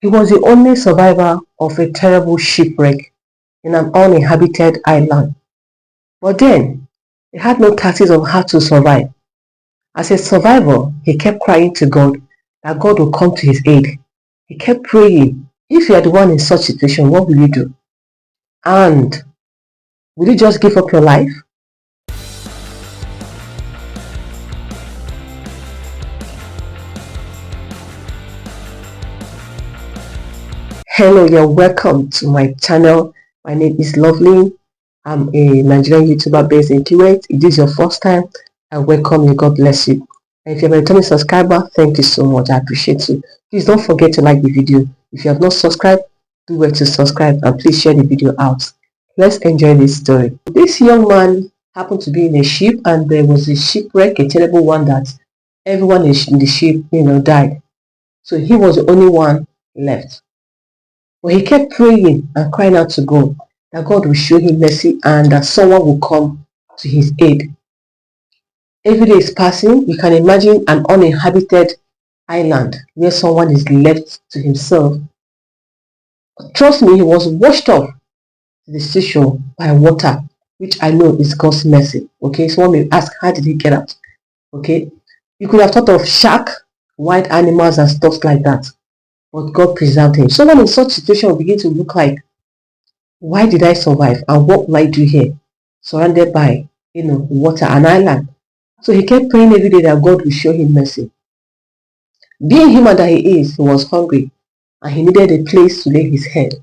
He was the only survivor of a terrible shipwreck in an uninhabited island. But then, he had no tactics on how to survive. As a survivor, he kept crying to God that God would come to his aid. He kept praying, if you are the one in such situation, what will you do? And will you just give up your life? Hello, you're welcome to my channel. My name is Lovely. I'm a Nigerian YouTuber based in Kuwait. If this is your first time, I welcome you. God bless you. And if you're a returning subscriber, thank you so much. I appreciate you. Please don't forget to like the video. If you have not subscribed, do well to subscribe and please share the video out. Let's enjoy this story. This young man happened to be in a ship and there was a shipwreck, a terrible one that everyone in the ship, died. So he was the only one left. But he kept praying and crying out to God that God will show him mercy and that someone will come to his aid. Every day is passing. You can imagine an uninhabited island where someone is left to himself. Trust me, he was washed off to the seashore by water, which I know is God's mercy. Okay, someone may ask, how did he get out? Okay, you could have thought of shark, wild animals and stuff like that, but God preserved him. Someone in such situation will begin to look like, why did I survive and what will I do here? Surrounded by, water, an island. So he kept praying every day that God will show him mercy. Being human that he is, he was hungry and he needed a place to lay his head.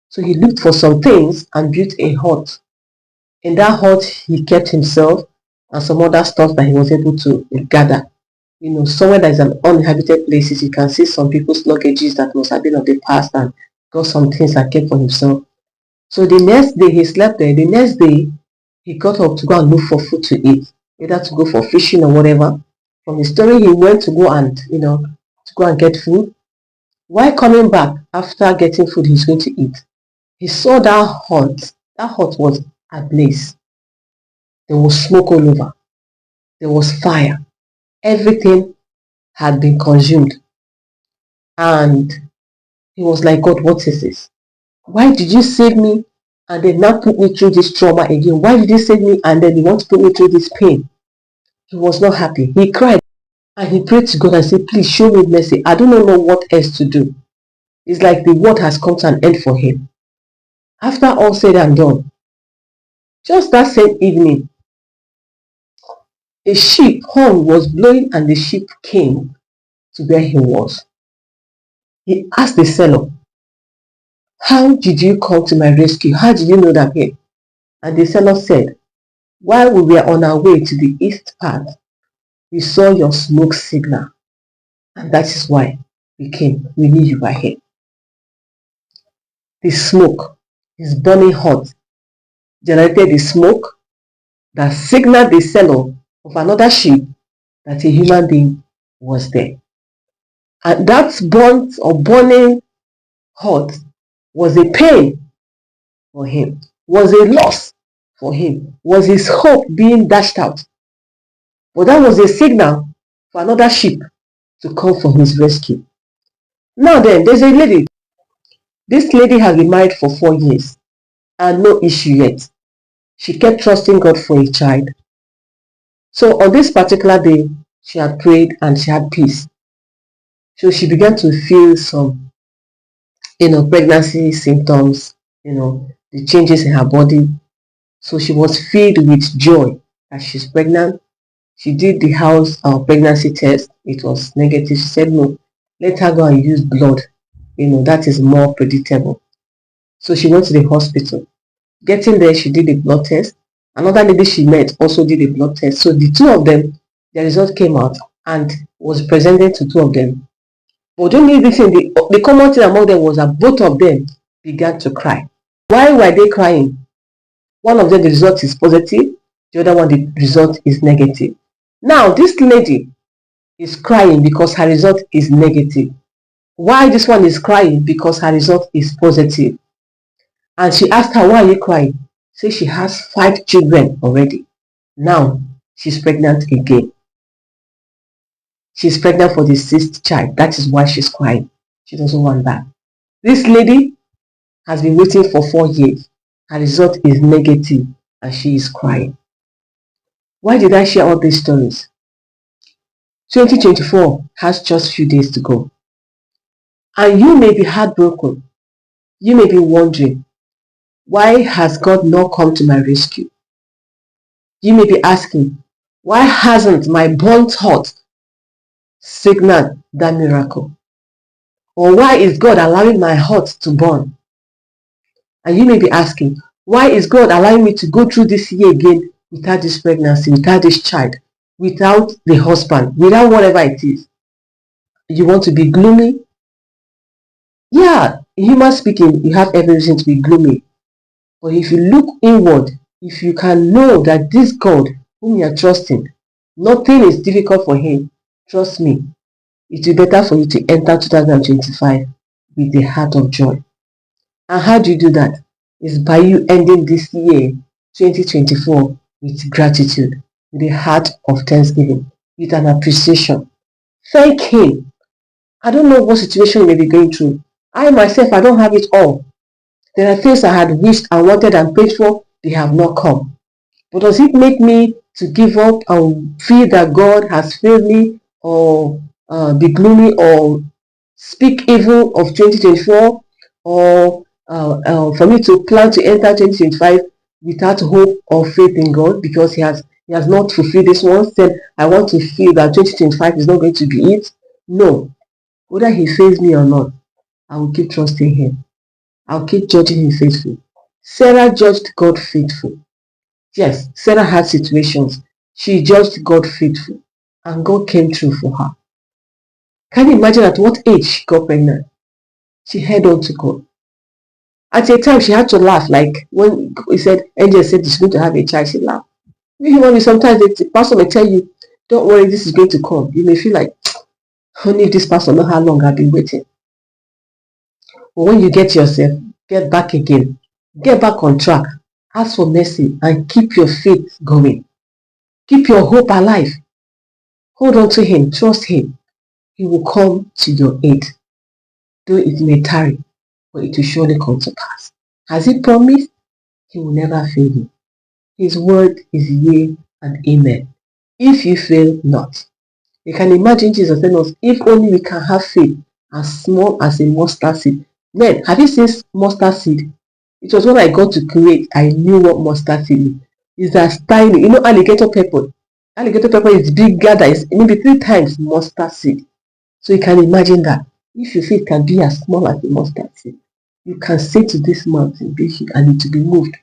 So he looked for some things and built a hut. In that hut, he kept himself and some other stuff that he was able to gather. Somewhere that is an uninhabited places, you can see some people's luggages that must have been of the past and got some things that kept for himself. So the next day he slept there. The next day he got up to go and look for food to eat, either to go for fishing or whatever. From the story, he went to go and get food. While coming back after getting food he's going to eat, he saw that hut. That hut was ablaze. There was smoke all over. There was fire. Everything had been consumed. And he was like, God, what is this? Why did you save me and then now put me through this trauma again? Why did you save me and then you want to put me through this pain? He was not happy. He cried and he prayed to God and said, please show me mercy. I don't know what else to do. It's like the world has come to an end for him. After all said and done, just that same evening, a ship horn was blowing and the ship came to where he was. He asked the seller, how did you come to my rescue? How did you know that I'm here? And the seller said, while we were on our way to the east part, we saw your smoke signal, and that is why we came. We knew you were here. The smoke is burning hot, generated the smoke that signaled the seller of another ship that a human being was there. And that burnt or burning hot was a pain for him, was a loss for him, was his hope being dashed out. But that was a signal for another ship to come for his rescue. Now then, there's a lady. This lady has been married for 4 years and no issue yet. She kept trusting God for a child. So on this particular day, she had prayed and she had peace. So she began to feel some, pregnancy symptoms, the changes in her body. So she was filled with joy that she's pregnant. She did the house pregnancy test. It was negative. She said, no, let her go and use blood. That is more predictable. So she went to the hospital. Getting there, she did the blood test. Another lady she met also did a blood test. So the two of them, the result came out and was presented to two of them. But don't need this thing. The common thing among them was that both of them began to cry. Why were they crying? One of them, the result is positive. The other one, the result is negative. Now, this lady is crying because her result is negative. Why this one is crying? Because her result is positive. And she asked her, why are you crying? Say she has 5 children already. Now, she's pregnant again. She's pregnant for the 6th child. That is why she's crying. She doesn't want that. This lady has been waiting for 4 years. Her result is negative and she is crying. Why did I share all these stories? 2024 has just few days to go. And you may be heartbroken. You may be wondering, why has God not come to my rescue? You may be asking, why hasn't my burnt heart signaled that miracle? Or why is God allowing my heart to burn? And you may be asking, why is God allowing me to go through this year again without this pregnancy, without this child, without the husband, without whatever it is? You want to be gloomy? Yeah, human speaking, you have every reason to be gloomy. But if you look inward, if you can know that this God whom you are trusting, nothing is difficult for him, trust me, it will be better for you to enter 2025 with a heart of joy. And how do you do that? It's by you ending this year, 2024, with gratitude, with a heart of thanksgiving, with an appreciation. Thank him. I don't know what situation you may be going through. I myself, I don't have it all. There are things I had wished and wanted and prayed for, they have not come. But does it make me to give up and feel that God has failed me, or be gloomy, or speak evil of 2024, or for me to plan to enter 2025 without hope or faith in God because he has not fulfilled this one? Then I want to feel that 2025 is not going to be it? No. Whether he fails me or not, I will keep trusting him. I'll keep judging him faithful. Sarah judged God faithful. Yes, Sarah had situations. She judged God faithful. And God came through for her. Can you imagine at what age she got pregnant? She held on to God. At a time, she had to laugh. Like when he said, angel said she's going to have a child, she laughed. Sometimes the pastor may tell you, don't worry, this is going to come. You may feel like, only if this pastor knows how long I've been waiting. But when you get yourself, get back again. Get back on track. Ask for mercy and keep your faith going. Keep your hope alive. Hold on to him. Trust him. He will come to your aid. Though it may tarry, but it will surely come to pass. Has he promised? He will never fail you. His word is yea and amen. If you fail not. You can imagine Jesus telling us, if only we can have faith as small as a mustard seed. Men, have you seen mustard seed? It was when I got to create, I knew what mustard seed is. It's as tiny. You know alligator pepper? Alligator pepper is bigger, that is maybe 3 times mustard seed. So you can imagine that. If your faith can be as small as a mustard seed, you can say to this mountain, be healed, and it will be moved.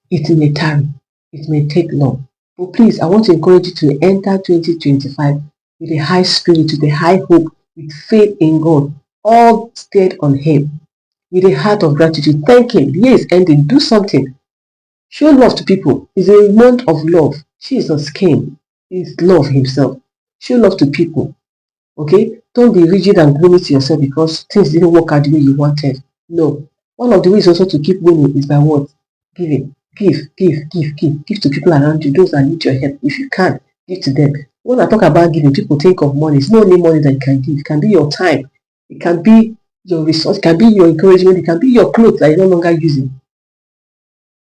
It may tarry, it may take long. But please, I want to encourage you to enter 2025 with a high spirit, with a high hope, with faith in God, all stayed on him, with a heart of gratitude. Thank him. The year is ending. Do something. Show love to people. It's a month of love. Jesus came. He's love himself. Show love to people. Okay? Don't be rigid and gloomy to yourself because things didn't work out the way you wanted. No. One of the ways also to keep winning is by what? Giving. Give to people around you, those that need your help. If you can, give to them. When I talk about giving, people think of money. It's not only money that you can give. It can be your time. It can be your resource. It can be your encouragement. It can be your clothes that you're no longer using.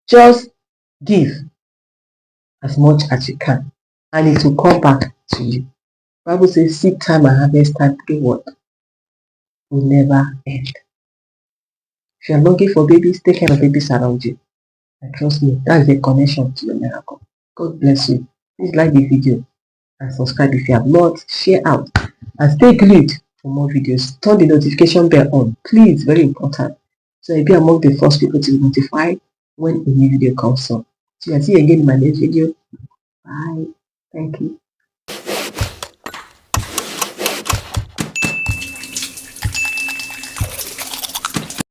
Just give as much as you can, and it will come back to you. The Bible says, seed time and harvest time, what will never end. If you're longing for babies, take care of babies around you. And trust me, that's the connection to your miracle. God bless you. Please like the video and subscribe if you have not. Share out and stay glued for more videos. Turn the notification bell on. Please, very important. So you'll be among the first people to be notified when a new video comes up. So I'll see you again in my next video. Bye. Thank you.